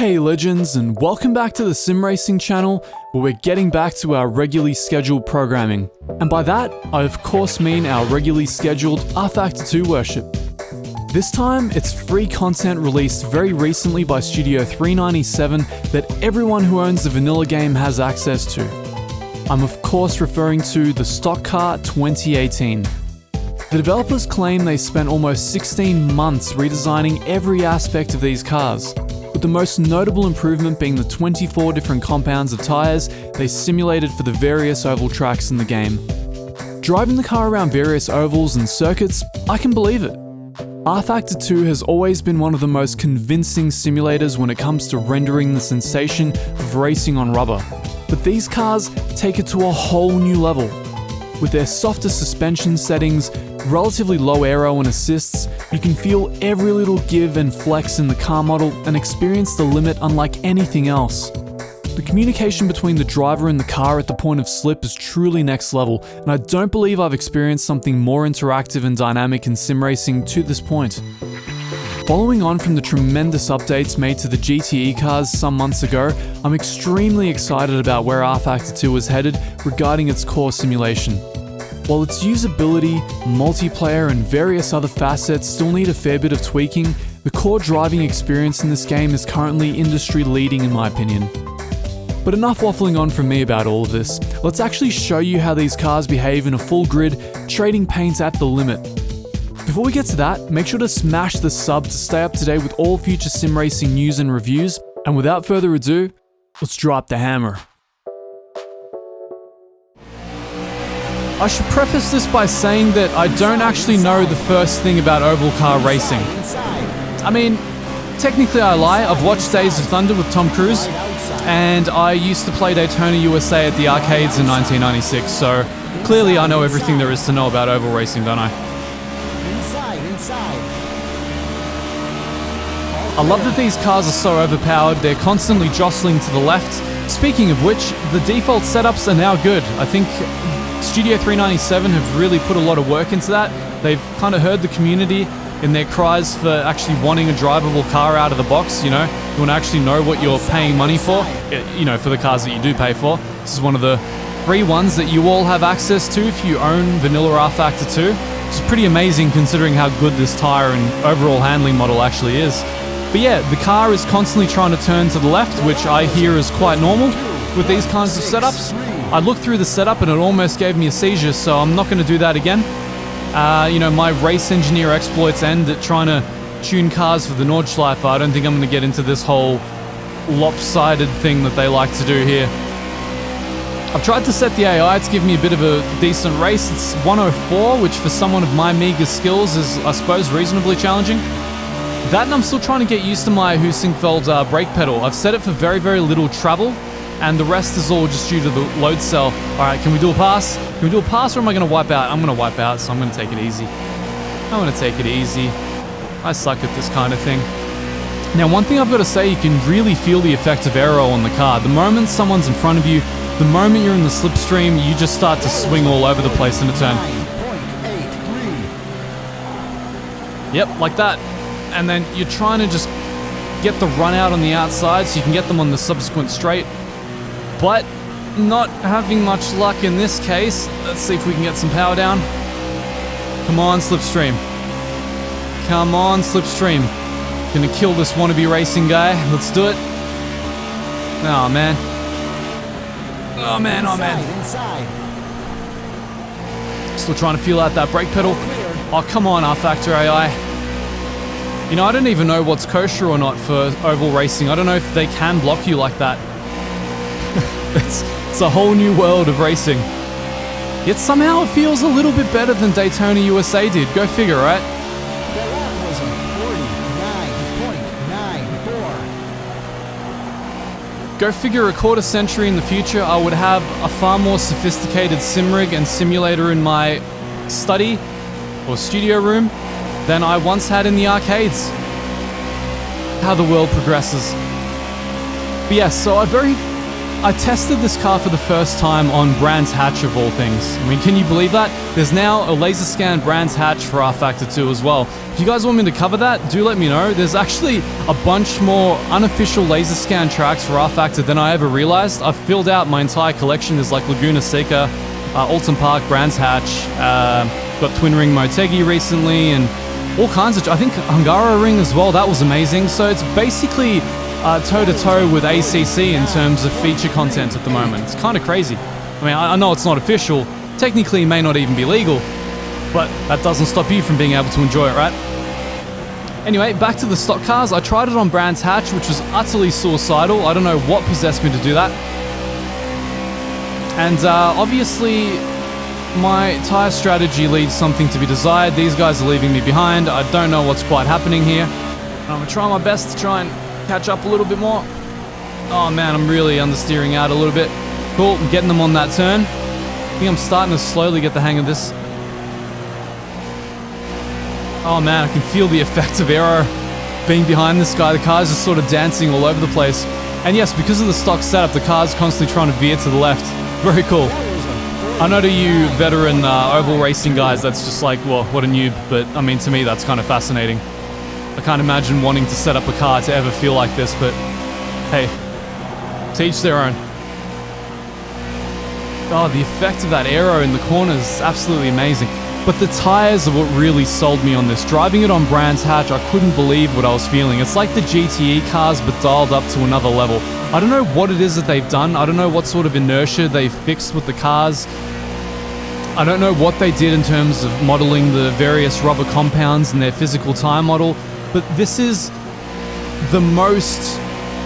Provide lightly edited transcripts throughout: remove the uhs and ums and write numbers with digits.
Hey legends, and welcome back to the Sim Racing channel, where we're getting back to our regularly scheduled programming. And by that, I of course mean our regularly scheduled rFactor 2 worship. This time, it's free content released very recently by Studio 397 that everyone who owns the vanilla game has access to. I'm of course referring to the Stock Car 2018. The developers claim they spent almost 16 months redesigning every aspect of these cars, with the most notable improvement being the 24 different compounds of tyres they simulated for the various oval tracks in the game. Driving the car around various ovals and circuits, I can believe it. rFactor 2 has always been one of the most convincing simulators when it comes to rendering the sensation of racing on rubber, but these cars take it to a whole new level. With their softer suspension settings, relatively low aero and assists, you can feel every little give and flex in the car model and experience the limit unlike anything else. The communication between the driver and the car at the point of slip is truly next level, and I don't believe I've experienced something more interactive and dynamic in sim racing to this point. Following on from the tremendous updates made to the GTE cars some months ago, I'm extremely excited about where rFactor 2 is headed regarding its core simulation. While its usability, multiplayer, and various other facets still need a fair bit of tweaking, the core driving experience in this game is currently industry leading in my opinion. But enough waffling on from me about all of this. Let's actually show you how these cars behave in a full grid, trading paint at the limit. Before we get to that, make sure to smash the sub to stay up to date with all future sim racing news and reviews, and without further ado, let's drop the hammer. I should preface this by saying that I don't actually know the first thing about oval car racing. I mean, technically I lie. I've watched Days of Thunder with Tom Cruise, and I used to play Daytona USA at the arcades in 1996, so clearly I know everything there is to know about oval racing, don't I? I love that these cars are so overpowered, they're constantly jostling to the left. Speaking of which, the default setups are now good. I think Studio 397 have really put a lot of work into that. They've kind of heard the community in their cries for actually wanting a drivable car out of the box, you know? You want to actually know what you're paying money for, you know, for the cars that you do pay for. This is one of the free ones that you all have access to if you own vanilla rFactor 2, which is pretty amazing considering how good this tire and overall handling model actually is. But yeah, the car is constantly trying to turn to the left, which I hear is quite normal with these kinds of setups. I looked through the setup and it almost gave me a seizure, so I'm not going to do that again. You know, my race engineer exploits end at trying to tune cars for the Nordschleife. I don't think I'm going to get into this whole lopsided thing that they like to do here. I've tried to set the AI to give me a bit of a decent race. It's 104, which for someone of my meager skills is, I suppose, reasonably challenging. That, and I'm still trying to get used to my Heusinkfeld brake pedal. I've set it for very, very little travel, and the rest is all just due to the load cell. Alright, can we do a pass? Can we do a pass, or am I going to wipe out? I'm going to wipe out, so I'm going to take it easy. I'm going to take it easy. I suck at this kind of thing. Now, one thing I've got to say, you can really feel the effect of aero on the car. The moment someone's in front of you, the moment you're in the slipstream, you just start to swing all over the place in a turn. Yep, like that. And then you're trying to just get the run out on the outside so you can get them on the subsequent straight. But not having much luck in this case. Let's see if we can get some power down. Come on, slipstream. Come on, slipstream. Gonna kill this wannabe racing guy. Let's do it. Oh, man. Oh, man, oh, man. Still trying to feel out that brake pedal. Oh, come on, rFactor AI. You know, I don't even know what's kosher or not for oval racing. I don't know if they can block you like that. It's a whole new world of racing. Yet somehow it feels a little bit better than Daytona USA did. Go figure, right? The lap was a 49.94. Go figure, a quarter century in the future, I would have a far more sophisticated sim rig and simulator in my study or studio room than I once had in the arcades. How the world progresses. But yes, so I very I tested this car for the first time on Brands Hatch of all things. I mean, can you believe that? There's now a laser scan Brands Hatch for rFactor 2 as well. If you guys want me to cover that, do let me know. There's actually a bunch more unofficial laser scan tracks for rFactor than I ever realized. I've filled out my entire collection. There's like Laguna Seca, Alton Park, Brands Hatch, got Twin Ring Motegi recently, and all kinds of, I think Hungaro Ring as well, that was amazing. So it's basically toe-to-toe with ACC in terms of feature content at the moment. It's kind of crazy. I mean, I know it's not official, technically it may not even be legal, but that doesn't stop you from being able to enjoy it, right? Anyway, back to the stock cars. I tried it on Brands Hatch, which was utterly suicidal. I don't know what possessed me to do that. And obviously, my tyre strategy leaves something to be desired. These guys are leaving me behind. I don't know what's quite happening here. I'm gonna try my best to try and catch up a little bit more. Oh man, I'm really understeering out a little bit. Cool, I'm getting them on that turn. I think I'm starting to slowly get the hang of this. Oh man, I can feel the effect of aero being behind this guy. The car's just sort of dancing all over the place. And yes, because of the stock setup, the car's constantly trying to veer to the left. Very cool. I know to you veteran oval racing guys, that's just like, well, what a noob, but I mean, to me, that's kind of fascinating. I can't imagine wanting to set up a car to ever feel like this, but hey, to each their own. Oh, the effect of that aero in the corners is absolutely amazing. But the tires are what really sold me on this. Driving it on Brands Hatch, I couldn't believe what I was feeling. It's like the GTE cars, but dialed up to another level. I don't know what it is that they've done. I don't know what sort of inertia they've fixed with the cars. I don't know what they did in terms of modeling the various rubber compounds in their physical tire model, but this is the most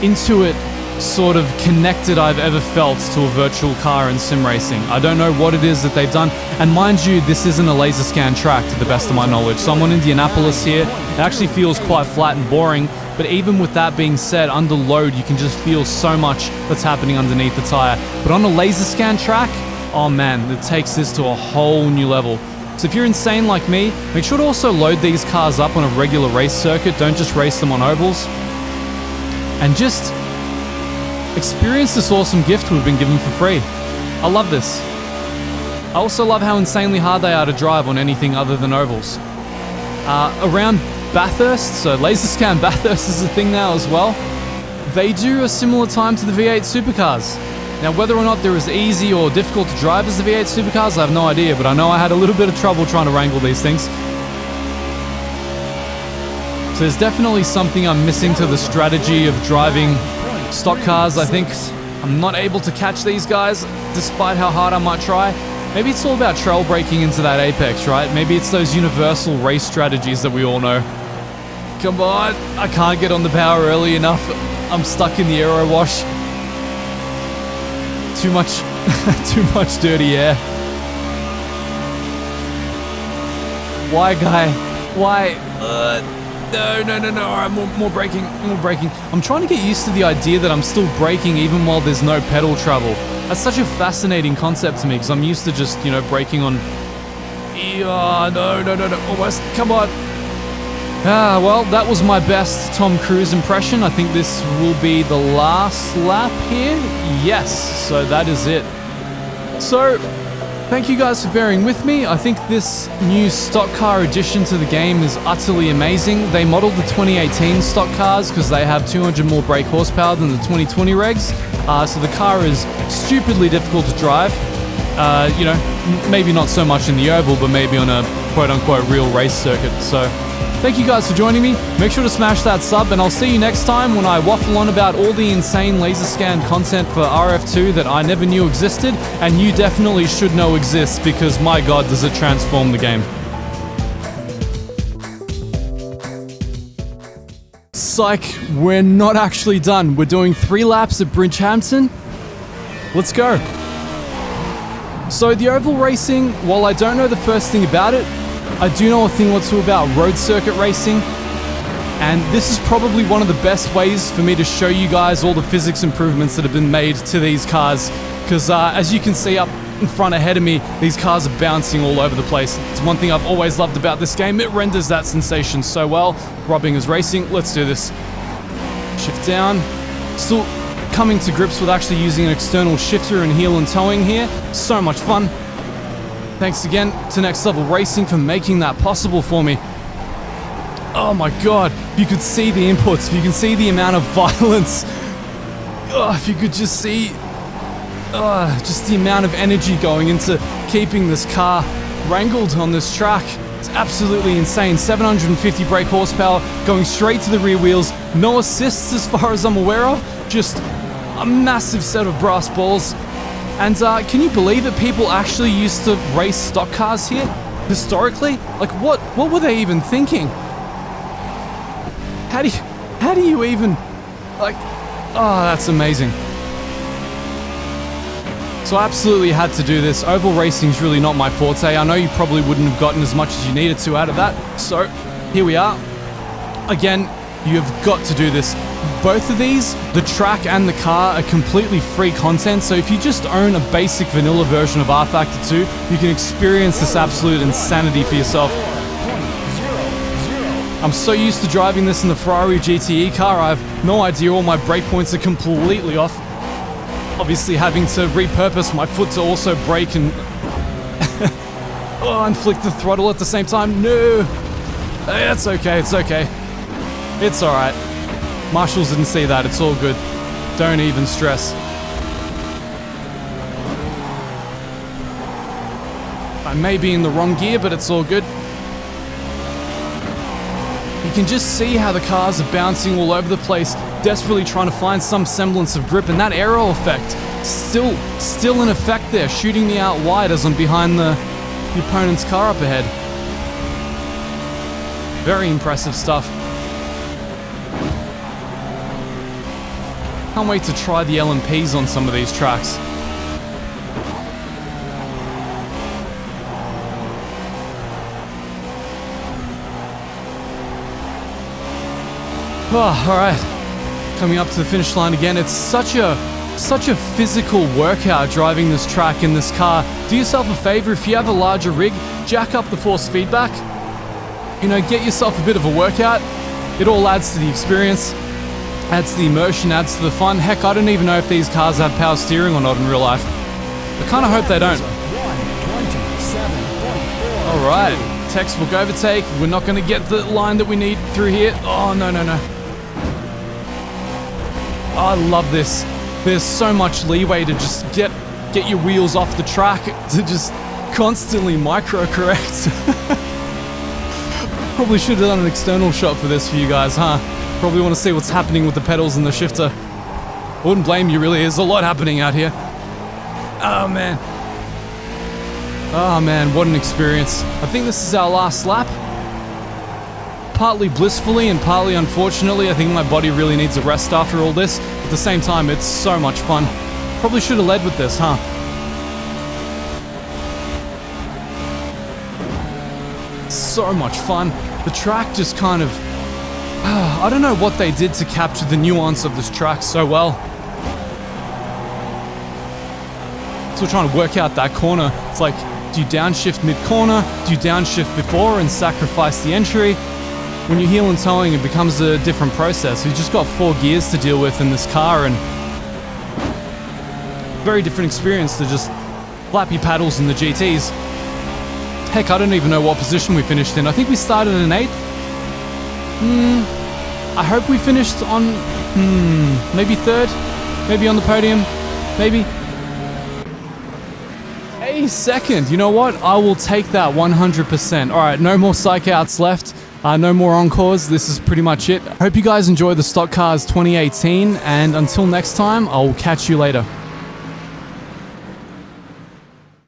into it sort of connected I've ever felt to a virtual car in sim racing. I don't know what it is that they've done, and mind you, this isn't a laser scan track to the best of my knowledge. So I'm on Indianapolis here. It actually feels quite flat and boring, but even with that being said, under load you can just feel so much that's happening underneath the tire. But on a laser scan track, oh man, it takes this to a whole new level. So if you're insane like me, make sure to also load these cars up on a regular race circuit. Don't just race them on ovals. And just experience this awesome gift we've been given for free. I love this. I also love how insanely hard they are to drive on anything other than ovals. Around Bathurst, so Laser Scan Bathurst is a thing now as well. They do a similar time to the V8 supercars. Now, whether or not they're as easy or difficult to drive as the V8 supercars, I have no idea, but I know I had a little bit of trouble trying to wrangle these things. So there's definitely something I'm missing to the strategy of driving stock cars, I think. I'm not able to catch these guys, despite how hard I might try. Maybe it's all about trail braking into that apex, right? Maybe it's those universal race strategies that we all know. Come on, I can't get on the power early enough. I'm stuck in the aero wash. Too much, too much dirty air. Why, guy? Why? No. Alright, more braking, more braking. I'm trying to get used to the idea that I'm still braking even while there's no pedal travel. That's such a fascinating concept to me, because I'm used to just, you know, braking on... No, almost, come on. Well, that was my best Tom Cruise impression. I think this will be the last lap here. Yes, so that is it. So, thank you guys for bearing with me. I think this new stock car addition to the game is utterly amazing. They modeled the 2018 stock cars because they have 200 more brake horsepower than the 2020 regs. So the car is stupidly difficult to drive. You know, maybe not so much in the oval, but maybe on a quote-unquote real race circuit. So, thank you guys for joining me. Make sure to smash that sub, and I'll see you next time when I waffle on about all the insane laser scan content for RF2 that I never knew existed, and you definitely should know exists, because my god, does it transform the game. Psych, we're not actually done. We're doing 3 laps at Bridgehampton. Let's go. So the oval racing, while I don't know the first thing about it, I do know a thing or two about road circuit racing, and this is probably one of the best ways for me to show you guys all the physics improvements that have been made to these cars, because as you can see up in front ahead of me, these cars are bouncing all over the place. It's one thing I've always loved about this game. It renders that sensation so well. Robbing is racing. Let's do this. Shift down. Still coming to grips with actually using an external shifter and heel and towing here. So much fun. Thanks again to Next Level Racing for making that possible for me. Oh my god, if you could see the inputs, if you can see the amount of violence, if you could just see just the amount of energy going into keeping this car wrangled on this track. It's absolutely insane. 750 brake horsepower going straight to the rear wheels. No assists as far as I'm aware of. Just a massive set of brass balls. And can you believe it? People actually used to race stock cars here historically? Like what were they even thinking? How do you even, like, oh, that's amazing. So I absolutely had to do this. Oval racing's really not my forte. I know you probably wouldn't have gotten as much as you needed to out of that. So here we are. Again, you have got to do this. Both of these, the track and the car, are completely free content. So if you just own a basic vanilla version of rFactor 2, you can experience this absolute insanity for yourself. I'm so used to driving this in the Ferrari GTE car, I have no idea, all my brake points are completely off. Obviously having to repurpose my foot to also brake and and flick the throttle at the same time. No! It's okay, it's okay. It's alright. Marshals didn't see that, it's all good. Don't even stress. I may be in the wrong gear, but it's all good. You can just see how the cars are bouncing all over the place, desperately trying to find some semblance of grip, and that aero effect still in effect there, shooting me out wide as I'm behind the opponent's car up ahead. Very impressive stuff. Can't wait to try the LMPs on some of these tracks. Oh, alright. Coming up to the finish line again. It's such a physical workout driving this track in this car. Do yourself a favor, if you have a larger rig, jack up the force feedback. You know, get yourself a bit of a workout. It all adds to the experience, adds to the immersion, adds to the fun. Heck, I don't even know if these cars have power steering or not in real life. I kind of hope they don't. Alright, textbook overtake. We're not going to get the line that we need through here. Oh, no. I love this. There's so much leeway to just get your wheels off the track, to just constantly micro-correct. Probably should have done an external shot for this for you guys, huh? Probably want to see what's happening with the pedals and the shifter. I wouldn't blame you, really. There's a lot happening out here. Oh, man. Oh, man, what an experience. I think this is our last lap. Partly blissfully and partly unfortunately. I think my body really needs a rest after all this. At the same time, it's so much fun. Probably should have led with this, huh? So much fun. The track just kind of... I don't know what they did to capture the nuance of this track so well. Still trying to work out that corner. It's like, do you downshift mid-corner? Do you downshift before and sacrifice the entry? When you're heel and towing, it becomes a different process. We've just got 4 gears to deal with in this car, and very different experience to just flappy paddles in the GTs. Heck, I don't even know what position we finished in. I think we started in 8th. I hope we finished on, maybe 3rd? Maybe on the podium? Maybe? A 2nd. You know what? I will take that 100%. Alright, no more psych outs left. No more encores. This is pretty much it. Hope you guys enjoy the Stock Cars 2018, and until next time, I'll catch you later.